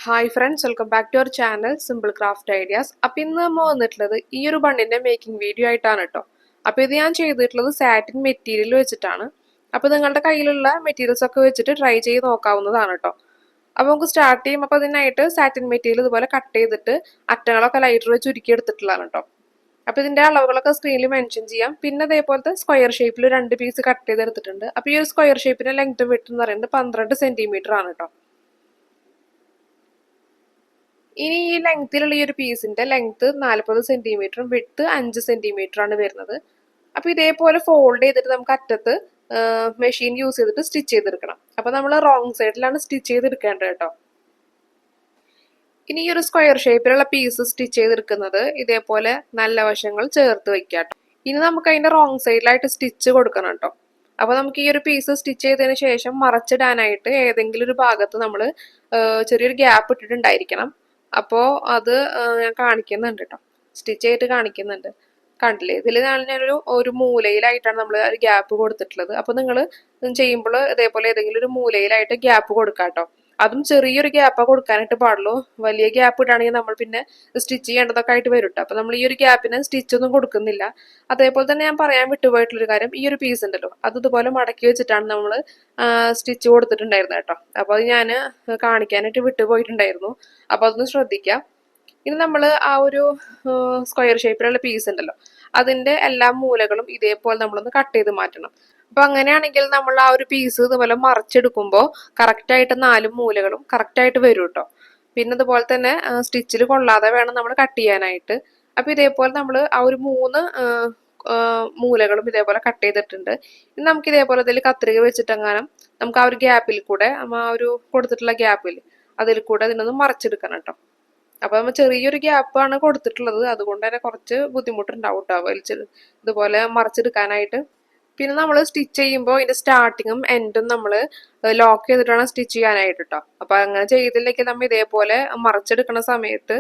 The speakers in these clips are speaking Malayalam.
Hi friends, welcome back to our channel simple craft ideas. അപ്പോൾ ഇന്ന് നമ്മൾ വന്നിട്ടുള്ളത് ഈ ഒരു ബണ്ണിൻ്റെ മേക്കിംഗ് വീഡിയോ ആയിട്ടാണ് കേട്ടോ. അപ്പോൾ ഇത് ഞാൻ ചെയ്തിട്ടുള്ളത് സാറ്റിൻ മെറ്റീരിയൽ വെച്ചിട്ടാണ്. അപ്പോൾ നിങ്ങളുടെ കയ്യിലുള്ള മെറ്റീരിയൽസ് ഒക്കെ വെച്ചിട്ട് ട്രൈ ചെയ്ത് നോക്കാവുന്നതാണ് കേട്ടോ. അപ്പോൾ നമുക്ക് സ്റ്റാർട്ട് ചെയ്യും. അപ്പോൾ അതിനായിട്ട് സാറ്റിൻ മെറ്റീരിയൽ ഇതുപോലെ കട്ട് ചെയ്തിട്ട് അറ്റങ്ങളൊക്കെ ലൈറ്റർ വെച്ച് ഉരുക്കി എടുത്തിട്ടുള്ളതാണ് കേട്ടോ. അപ്പോൾ ഇതിൻ്റെ അളവുകളൊക്കെ സ്ക്രീനിൽ മെൻഷൻ ചെയ്യാം. പിന്നെ അതേപോലത്തെ സ്ക്വയർ ഷേപ്പിൽ 2 പീസ് കട്ട് ചെയ്തെടുത്തിട്ടുണ്ട്. അപ്പോൾ ഈ ഒരു സ്ക്വയർ ഷേപ്പിൻ്റെ ലെങ്ത് വിഡ്ത്ത് എന്ന് പറയുന്നത് 12 സെൻറ്റിമീറ്റർ ആണ് കേട്ടോ. ഇനി ഈ ലെങ്ത്തിലുള്ള ഈ ഒരു പീസിന്റെ ലെങ്ത് 40 സെന്റിമീറ്ററും വിഡ്ത്ത് 5 സെന്റിമീറ്റർ ആണ് വരുന്നത്. അപ്പോൾ ഇതേപോലെ ഫോൾഡ് ചെയ്തിട്ട് നമുക്ക് അറ്റത്ത് മെഷീൻ യൂസ് ചെയ്തിട്ട് സ്റ്റിച്ച് ചെയ്തെടുക്കണം. അപ്പോൾ നമ്മൾ റോങ് സൈഡിലാണ് സ്റ്റിച്ച് ചെയ്തെടുക്കേണ്ടത് കേട്ടോ. ഇനി ഈ ഒരു സ്ക്വയർ ഷേപ്പിലുള്ള പീസ് സ്റ്റിച്ച് ചെയ്തെടുക്കുന്നത് ഇതേപോലെ നല്ല വശങ്ങൾ ചേർത്ത് വെക്കാം കേട്ടോ. ഇനി നമുക്ക് അതിന്റെ റോങ് സൈഡിലായിട്ട് സ്റ്റിച്ച് കൊടുക്കണം കേട്ടോ. അപ്പോൾ നമുക്ക് ഈ ഒരു പീസ് സ്റ്റിച്ച് ചെയ്തതിന് ശേഷം മറച്ചിടാനായിട്ട് ഏതെങ്കിലും ഒരു ഭാഗത്ത് നമ്മൾ ചെറിയൊരു ഗ്യാപ്പ് ഇട്ടിട്ടുണ്ടായിരിക്കണം. അപ്പോൾ അത് ഞാൻ കാണിക്കുന്നുണ്ട് കേട്ടോ, സ്റ്റിച്ച് ചെയ്തിട്ട് കാണിക്കുന്നുണ്ട്. കണ്ടില്ലേ, ഇതിൽ ഞാനൊരു മൂലയിലായിട്ടാണ് നമ്മൾ ഒരു ഗ്യാപ്പ് കൊടുത്തിട്ടുള്ളത്. അപ്പോൾ നിങ്ങൾ ചെയ്യുമ്പോൾ ഇതേപോലെ ഏതെങ്കിലും ഒരു മൂലയിലായിട്ട് ഗ്യാപ്പ് കൊടുക്കാം കേട്ടോ. അതും ചെറിയൊരു ഗ്യാപ്പാണ് കൊടുക്കാനായിട്ട് പാടുള്ളൂ. വലിയ ഗ്യാപ്പ് ഇട്ടാണെങ്കിൽ നമ്മൾ പിന്നെ സ്റ്റിച്ച് ചെയ്യേണ്ടതൊക്കെ ആയിട്ട് വരും കേട്ടോ. അപ്പോൾ നമ്മൾ ഈ ഒരു ഗ്യാപ്പിന് സ്റ്റിച്ചൊന്നും കൊടുക്കുന്നില്ല. അതേപോലെ തന്നെ ഞാൻ പറയാൻ വിട്ടുപോയിട്ടുള്ളൊരു കാര്യം, ഈ ഒരു പീസ് ഉണ്ടല്ലോ അത് ഇതുപോലെ മടക്കി വെച്ചിട്ടാണ് നമ്മൾ സ്റ്റിച്ച് കൊടുത്തിട്ടുണ്ടായിരുന്നത് കേട്ടോ. അപ്പോൾ അത് ഞാൻ കാണിക്കാനായിട്ട് വിട്ടുപോയിട്ടുണ്ടായിരുന്നു. അപ്പോൾ അതൊന്ന് ശ്രദ്ധിക്കാം. ഇനി നമ്മൾ ആ ഒരു സ്ക്വയർ ഷേപ്പിലുള്ള പീസ് ഉണ്ടല്ലോ അതിൻ്റെ എല്ലാ മൂലകളും ഇതേപോലെ നമ്മളൊന്ന് കട്ട് ചെയ്ത് മാറ്റണം. അപ്പൊ അങ്ങനെയാണെങ്കിൽ നമ്മൾ ആ ഒരു പീസ് ഇതുപോലെ മറിച്ചെടുക്കുമ്പോൾ കറക്റ്റായിട്ട് 4 മൂലകളും കറക്റ്റായിട്ട് വരും കേട്ടോ. പിന്നെ അതുപോലെ തന്നെ സ്റ്റിച്ചിൽ കൊള്ളാതെ വേണം നമ്മൾ കട്ട് ചെയ്യാനായിട്ട്. അപ്പൊ ഇതേപോലെ നമ്മൾ ആ ഒരു 3 മൂലകളും ഇതേപോലെ കട്ട് ചെയ്തിട്ടുണ്ട്. ഇനി നമുക്ക് ഇതേപോലെ ഇതിൽ കത്രിക വെച്ചിട്ടെങ്ങാനും നമുക്ക് ആ ഒരു ഗ്യാപ്പിൽ കൂടെ ആ ഒരു കൊടുത്തിട്ടുള്ള ഗ്യാപ്പിൽ അതിൽ കൂടെ ഇതിനൊന്ന് മറിച്ചെടുക്കണം കേട്ടോ. അപ്പൊ നമ്മൾ ചെറിയൊരു ഗ്യാപ്പാണ് കൊടുത്തിട്ടുള്ളത്, അതുകൊണ്ട് തന്നെ കുറച്ച് ബുദ്ധിമുട്ടുണ്ടാവും കേട്ടോ വലിച്ച് ഇതുപോലെ മറിച്ചെടുക്കാനായിട്ട്. പിന്നെ നമ്മൾ സ്റ്റിച്ച് ചെയ്യുമ്പോൾ ഇതിന്റെ സ്റ്റാർട്ടിങ്ങും എൻഡും നമ്മൾ ലോക്ക് ചെയ്തിട്ടാണ് സ്റ്റിച്ച് ചെയ്യാനായിട്ട് കേട്ടോ. അപ്പൊ അങ്ങനെ ചെയ്തില്ലെങ്കിൽ നമ്മൾ ഇതേപോലെ മറിച്ചെടുക്കുന്ന സമയത്ത്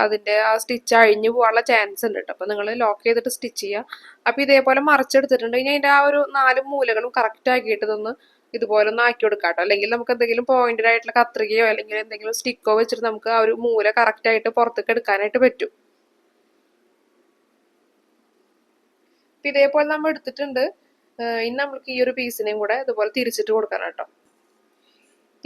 അതിന്റെ ആ സ്റ്റിച്ച് അഴിഞ്ഞു പോകാനുള്ള ചാൻസ് ഉണ്ട് കേട്ടോ. അപ്പൊ നിങ്ങൾ ലോക്ക് ചെയ്തിട്ട് സ്റ്റിച്ച് ചെയ്യുക. അപ്പൊ ഇതേപോലെ മറിച്ചെടുത്തിട്ടുണ്ട്. ഇനി അതിന്റെ ആ ഒരു 4 മൂലകളും കറക്റ്റ് ആക്കിയിട്ട് ഇതൊന്ന് ഇതുപോലെ ഒന്ന് ആക്കി കൊടുക്കാം കേട്ടോ. അല്ലെങ്കിൽ നമുക്ക് എന്തെങ്കിലും പോയിന്റഡ് ആയിട്ടുള്ള കത്രികയോ അല്ലെങ്കിൽ എന്തെങ്കിലും സ്റ്റിക്കോ വെച്ചിട്ട് നമുക്ക് ആ ഒരു മൂല കറക്റ്റ് ആയിട്ട് പുറത്തേക്ക് എടുക്കാനായിട്ട് പറ്റും. ഇതേപോലെ നമ്മൾ എടുത്തിട്ടുണ്ട്. ഇനി നമ്മൾക്ക് ഈ ഒരു പീസിനെയും കൂടെ ഇതുപോലെ തിരിച്ചിട്ട് കൊടുക്കണം കേട്ടോ.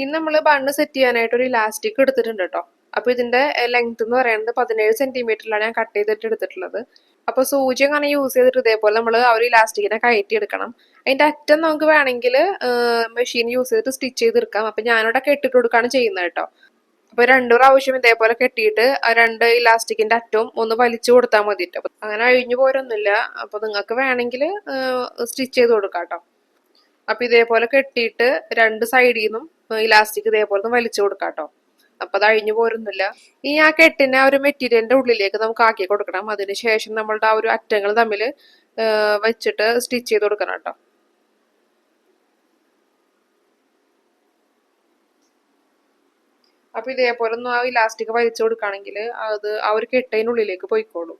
ഇനി നമ്മൾ ബണ്ണ് സെറ്റ് ചെയ്യാനായിട്ട് ഒരു ഇലാസ്റ്റിക് എടുത്തിട്ടുണ്ട് കേട്ടോ. അപ്പൊ ഇതിന്റെ ലെങ്ത് എന്ന് പറയുന്നത് 17 സെന്റിമീറ്ററിലാണ് ഞാൻ കട്ട് ചെയ്തിട്ട് എടുത്തിട്ടുള്ളത്. അപ്പൊ സൂചി അങ്ങനെ യൂസ് ചെയ്തിട്ട് ഇതേപോലെ നമ്മൾ ആ ഒരു ഇലാസ്റ്റിക്കിനെ കയറ്റി എടുക്കണം. അതിന്റെ അറ്റം നമുക്ക് വേണമെങ്കിൽ മെഷീൻ യൂസ് ചെയ്തിട്ട് സ്റ്റിച്ച് ചെയ്തെടുക്കാം. അപ്പൊ ഞാനിവിടെ കെട്ടിട്ട് കൊടുക്കുകയാണ് ചെയ്യുന്നത് കേട്ടോ. അപ്പൊ 2 പ്രാവശ്യം ഇതേപോലെ കെട്ടിയിട്ട് ആ 2 ഇലാസ്റ്റിക്കിന്റെ അറ്റവും ഒന്ന് വലിച്ചു കൊടുത്താൽ മതിട്ടോ. അപ്പൊ അങ്ങനെ അഴിഞ്ഞു പോരൊന്നുമില്ല. അപ്പൊ നിങ്ങൾക്ക് വേണമെങ്കിൽ സ്റ്റിച്ച് ചെയ്ത് കൊടുക്കാം കേട്ടോ. അപ്പൊ ഇതേപോലെ കെട്ടിയിട്ട് 2 സൈഡിൽ നിന്നും ഇലാസ്റ്റിക് ഇതേപോലെ വലിച്ചു കൊടുക്കാം കേട്ടോ. അപ്പൊ അത് അഴിഞ്ഞു പോരൊന്നുമില്ല. ഇനി ആ കെട്ടിനെ ആ ഒരു മെറ്റീരിയലിന്റെ ഉള്ളിലേക്ക് നമുക്ക് ആക്കി കൊടുക്കണം. അതിനുശേഷം നമ്മളുടെ ആ ഒരു അറ്റങ്ങൾ തമ്മിൽ വെച്ചിട്ട് സ്റ്റിച്ച് ചെയ്ത് കൊടുക്കണം കേട്ടോ. അപ്പൊ ഇതേപോലെ ഒന്ന് ആ ഇലാസ്റ്റിക് വലിച്ചു കൊടുക്കുകയാണെങ്കിൽ അത് ആ ഒരു കെട്ടതിനുള്ളിലേക്ക് പോയിക്കോളും.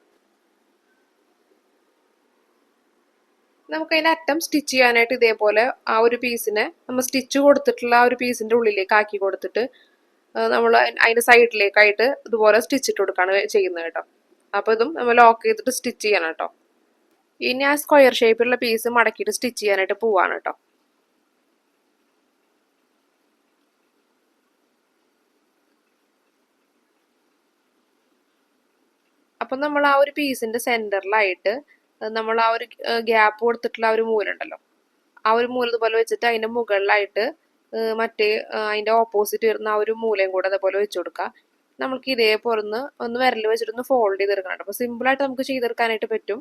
നമുക്ക് അതിന്റെ അറ്റം സ്റ്റിച്ച് ചെയ്യാനായിട്ട് ഇതേപോലെ ആ ഒരു പീസിനെ നമ്മൾ സ്റ്റിച്ച് കൊടുത്തിട്ടുള്ള ആ ഒരു പീസിന്റെ ഉള്ളിലേക്ക് ആക്കി കൊടുത്തിട്ട് നമ്മൾ അതിന്റെ സൈഡിലേക്കായിട്ട് ഇതുപോലെ സ്റ്റിച്ച് ഇട്ട് കൊടുക്കുകയാണ് ചെയ്യുന്നത് കേട്ടോ. അപ്പൊ ഇതും നമ്മൾ ലോക്ക് ചെയ്തിട്ട് സ്റ്റിച്ച് ചെയ്യണം കേട്ടോ. ഇനി ആ സ്ക്വയർ ഷേപ്പിലുള്ള പീസ് മടക്കിയിട്ട് സ്റ്റിച്ച് ചെയ്യാനായിട്ട് പോവാണ് കേട്ടോ. അപ്പൊ നമ്മൾ ആ ഒരു പീസിന്റെ സെന്ററിലായിട്ട് നമ്മൾ ആ ഒരു ഗ്യാപ്പ് കൊടുത്തിട്ടുള്ള ആ ഒരു മൂലുണ്ടല്ലോ ആ ഒരു മൂല ഇതുപോലെ വെച്ചിട്ട് അതിന്റെ മുകളിലായിട്ട് മറ്റേ അതിന്റെ ഓപ്പോസിറ്റ് വരുന്ന ആ ഒരു മൂലയും കൂടെ അതേപോലെ വെച്ച് കൊടുക്കുക. നമുക്ക് ഇതേപോലെ ഒന്ന് വിരൽ വെച്ചിട്ടൊന്ന് ഫോൾഡ് ചെയ്തെടുക്കണം കേട്ടോ. അപ്പൊ സിമ്പിൾ ആയിട്ട് നമുക്ക് ചെയ്തെടുക്കാനായിട്ട് പറ്റും.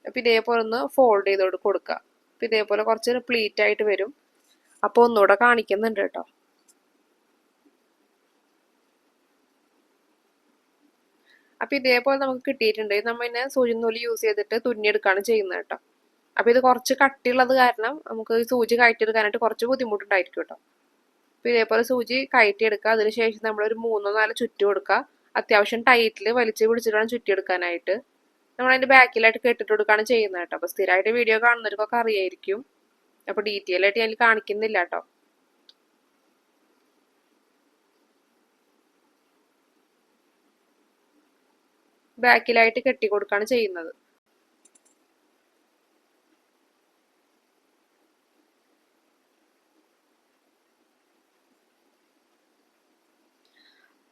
അപ്പൊ ഇതേപോലെ ഒന്ന് ഫോൾഡ് ചെയ്ത് കൊടുക്കുക. അപ്പൊ ഇതേപോലെ കുറച്ച് പ്ലീറ്റ് ആയിട്ട് വരും. അപ്പൊ ഒന്നുകൂടെ കാണിക്കുന്നുണ്ട് കേട്ടോ. അപ്പൊ ഇതേപോലെ നമുക്ക് കിട്ടിയിട്ടുണ്ട്. നമ്മൾ ഇതിനെ സൂചി നൂല് യൂസ് ചെയ്തിട്ട് തുന്നിയെടുക്കുകയാണ് ചെയ്യുന്നത് കേട്ടോ. അപ്പൊ ഇത് കുറച്ച് കട്ടിയുള്ളത് കാരണം നമുക്ക് ഈ സൂചി കയറ്റിയെടുക്കാനായിട്ട് കുറച്ച് ബുദ്ധിമുട്ടുണ്ടായിരിക്കും കേട്ടോ. അപ്പൊ ഇതേപോലെ സൂചി കയറ്റിയെടുക്കുക. അതിനുശേഷം നമ്മൾ ഒരു 3-4 ചുറ്റി കൊടുക്കുക. അത്യാവശ്യം ടൈറ്റിൽ വലിച്ചു പിടിച്ചിട്ട് വേണം ചുറ്റിയെടുക്കാനായിട്ട്. നമ്മൾ അതിന്റെ ബാക്കിലായിട്ട് കെട്ടിട്ട് കൊടുക്കുകയാണ് ചെയ്യുന്നത് കേട്ടോ. അപ്പൊ സ്ഥിരമായിട്ട് വീഡിയോ കാണുന്നവർക്കൊക്കെ അറിയായിരിക്കും. അപ്പൊ ഡീറ്റെയിൽ ആയിട്ട് ഞാൻ കാണിക്കുന്നില്ല കേട്ടോ. ബാക്കിലായിട്ട് കെട്ടി കൊടുക്കുകയാണ് ചെയ്യുന്നത്.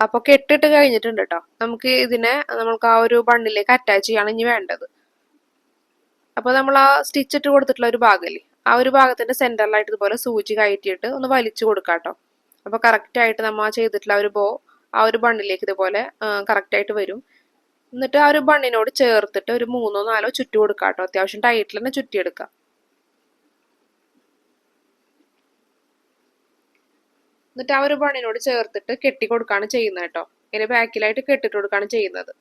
അപ്പോൾ കെട്ടിട്ട് കഴിഞ്ഞിട്ടുണ്ട് കേട്ടോ. നമുക്ക് ഇതിനെ നമുക്ക് ആ ഒരു ബണ്ണിലേക്ക് അറ്റാച്ച് ചെയ്യാണ് ഇനി വേണ്ടത്. അപ്പോൾ നമ്മൾ ആ സ്റ്റിച്ച് ഇട്ട് കൊടുത്തിട്ടുള്ള ഒരു ഭാഗമില്ലേ, ആ ഒരു ഭാഗത്തിന്റെ സെന്ററിലായിട്ട് ഇതുപോലെ സൂചി കയറ്റിയിട്ട് ഒന്ന് വലിച്ചു കൊടുക്കാം കേട്ടോ. അപ്പോൾ കറക്റ്റായിട്ട് നമ്മൾ ചെയ്തിട്ടുള്ള ഒരു ബോ ആ ഒരു ബണ്ണിലേക്ക് ഇതുപോലെ കറക്റ്റായിട്ട് വരും. എന്നിട്ട് ആ ഒരു ബണ്ണിനോട് ചേർത്തിട്ട് ഒരു 3-4 ചുറ്റി കൊടുക്കാം കേട്ടോ. അത്യാവശ്യം ടൈറ്റിൽ തന്നെ ചുറ്റിയെടുക്കാം. എന്നിട്ട് ആ ഒരു ബണ്ണിനോട് ചേർത്തിട്ട് കെട്ടി കൊടുക്കുകയാണ് ചെയ്യുന്നത് കേട്ടോ. ഇങ്ങനെ ബാക്കിലായിട്ട് കെട്ടിട്ട് കൊടുക്കുകയാണ് ചെയ്യുന്നത്.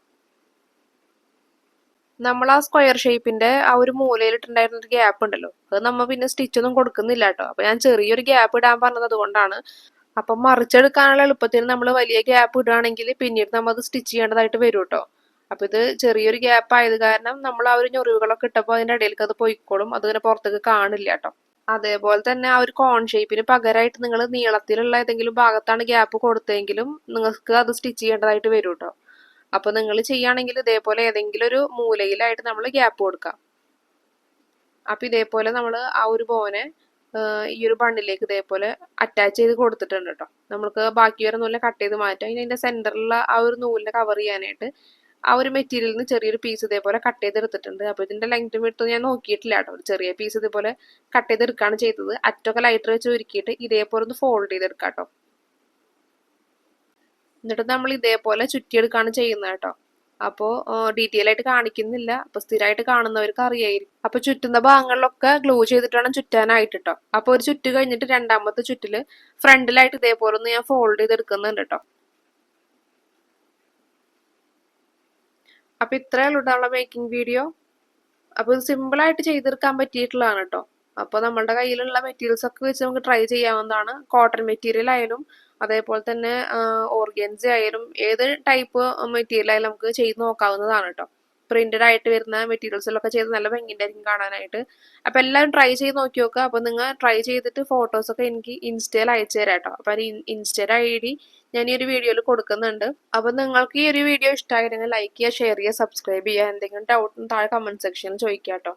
നമ്മൾ ആ സ്ക്വയർ ഷേപ്പിന്റെ ആ ഒരു മൂലയിലിട്ടുണ്ടായിരുന്ന ഒരു ഗ്യാപ്പ് ഉണ്ടല്ലോ, അത് നമ്മൾ പിന്നെ സ്റ്റിച്ച് ഒന്നും കൊടുക്കുന്നില്ല കേട്ടോ. അപ്പൊ ഞാൻ ചെറിയൊരു ഗ്യാപ്പ് ഇടാൻ പറഞ്ഞത് അതുകൊണ്ടാണ്. അപ്പം മറിച്ചെടുക്കാനുള്ള എളുപ്പത്തിന് നമ്മൾ വലിയ ഗ്യാപ്പ് ഇടുകയാണെങ്കിൽ പിന്നീട് നമ്മൾ അത് സ്റ്റിച്ച് ചെയ്യേണ്ടതായിട്ട് വരും കേട്ടോ. അപ്പൊ ഇത് ചെറിയൊരു ഗ്യാപ്പ് ആയത് കാരണം നമ്മൾ ആ ഒരു ഞൊറിവുകളൊക്കെ ഇട്ടപ്പോൾ അതിന്റെ ഇടയിലേക്ക് അത് പോയിക്കോളും, അതിങ്ങനെ പുറത്തേക്ക് കാണില്ല കേട്ടോ. അതേപോലെ തന്നെ ആ ഒരു കോൺ ഷേപ്പിന് പകരമായിട്ട് നിങ്ങൾ നീളത്തിലുള്ള ഏതെങ്കിലും ഭാഗത്താണ് ഗ്യാപ്പ് കൊടുത്തതെങ്കിലും നിങ്ങൾക്ക് അത് സ്റ്റിച്ച് ചെയ്യേണ്ടതായിട്ട് വരും കേട്ടോ. അപ്പൊ നിങ്ങൾ ചെയ്യുകയാണെങ്കിൽ ഇതേപോലെ ഏതെങ്കിലും ഒരു മൂലയിലായിട്ട് നമ്മൾ ഗ്യാപ്പ് കൊടുക്കാം. അപ്പൊ ഇതേപോലെ നമ്മൾ ആ ഒരു ബോനെ ഈ ഒരു ബണ്ണിലേക്ക് ഇതേപോലെ അറ്റാച്ച് ചെയ്ത് കൊടുത്തിട്ടുണ്ട് കേട്ടോ. നമുക്ക് ബാക്കി വരുന്ന നൂലിനെ കട്ട് ചെയ്ത് മാറ്റാം. ഇനി അതിന്റെ സെന്ററിലുള്ള ആ ഒരു നൂലിനെ കവർ ചെയ്യാനായിട്ട് ആ ഒരു മെറ്റീരിയലിൽ നിന്ന് ചെറിയൊരു പീസ് ഇതേപോലെ കട്ട് ചെയ്തെടുത്തിട്ടുണ്ട്. അപ്പോൾ ഇതിന്റെ ലെങ്ത്തും വിഡ്ത്തും ഞാൻ നോക്കിയിട്ടില്ല കേട്ടോ. ഒരു ചെറിയ പീസ് ഇതേപോലെ കട്ട് ചെയ്തെടുക്കുകയാണ് ചെയ്തത്. അറ്റൊക്കെ ലൈറ്റർ വെച്ച് ഒരുക്കിയിട്ട് ഇതേപോലെ ഒന്ന് ഫോൾഡ് ചെയ്തെടുക്കാം കേട്ടോ. എന്നിട്ട് നമ്മൾ ഇതേപോലെ ചുറ്റിയെടുക്കുകയാണ് ചെയ്യുന്നത് കേട്ടോ. അപ്പോൾ ഡീറ്റെയിൽ ആയിട്ട് കാണിക്കുന്നില്ല, അപ്പൊ സ്ഥിരമായിട്ട് കാണുന്നവർക്ക് അറിയായിരിക്കും. അപ്പൊ ചുറ്റുന്ന ഭാഗങ്ങളിലൊക്കെ ഗ്ലൂ ചെയ്തിട്ട് വേണം ചുറ്റാനായിട്ട് കേട്ടോ. അപ്പൊ ഒരു ചുറ്റ് കഴിഞ്ഞിട്ട് രണ്ടാമത്തെ ചുറ്റില് ഫ്രണ്ടിലായിട്ട് ഇതേപോലെ ഒന്ന് ഞാൻ ഫോൾഡ് ചെയ്തെടുക്കുന്നുണ്ട് കേട്ടോ. അപ്പൊ ഇത്രയേ ഉള്ളൂ കേട്ടോ മേക്കിംഗ് വീഡിയോ. അപ്പൊ ഇത് സിമ്പിൾ ആയിട്ട് ചെയ്തെടുക്കാൻ പറ്റിയിട്ടുള്ളതാണ് കേട്ടോ. അപ്പൊ നമ്മളുടെ കയ്യിലുള്ള മെറ്റീരിയൽസ് ഒക്കെ വെച്ച് നമുക്ക് ട്രൈ ചെയ്യാവുന്നതാണ്. കോട്ടൺ മെറ്റീരിയൽ ആയാലും അതേപോലെ തന്നെ ഓർഗൻസ ആയാലും ഏത് ടൈപ്പ് മെറ്റീരിയൽ ആയാലും നമുക്ക് ചെയ്ത് നോക്കാവുന്നതാണ് കേട്ടോ. പ്രിന്റഡ് ആയിട്ട് വരുന്ന മെറ്റീരിയൽസിലൊക്കെ ചെയ്ത് നല്ല ഭംഗിയുണ്ടായിരിക്കും കാണാനായിട്ട്. അപ്പൊ എല്ലാവരും ട്രൈ ചെയ്ത് നോക്കി നോക്കുക. അപ്പൊ നിങ്ങൾ ട്രൈ ചെയ്തിട്ട് ഫോട്ടോസൊക്കെ എനിക്ക് ഇൻസ്റ്റയിൽ അയച്ചു തരാം കേട്ടോ. അപ്പൊ ഇൻസ്റ്റയുടെ ID ഞാൻ ഈ ഒരു വീഡിയോയിൽ കൊടുക്കുന്നുണ്ട്. അപ്പൊ നിങ്ങൾക്ക് ഈ ഒരു വീഡിയോ ഇഷ്ടമായിരുന്നെങ്കിൽ ലൈക്ക് ചെയ്യുക, ഷെയർ ചെയ്യുക, സബ്സ്ക്രൈബ് ചെയ്യുക. എന്തെങ്കിലും ഡൗട്ടും താഴെ കമന്റ് സെക്ഷനിൽ ചോദിക്കാം കേട്ടോ.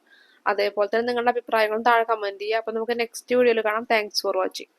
അതേപോലെ തന്നെ നിങ്ങളുടെ അഭിപ്രായങ്ങളും താഴെ കമന്റ് ചെയ്യുക. അപ്പൊ നമുക്ക് നെക്സ്റ്റ് വീഡിയോയിൽ കാണാം. Thanks for watching.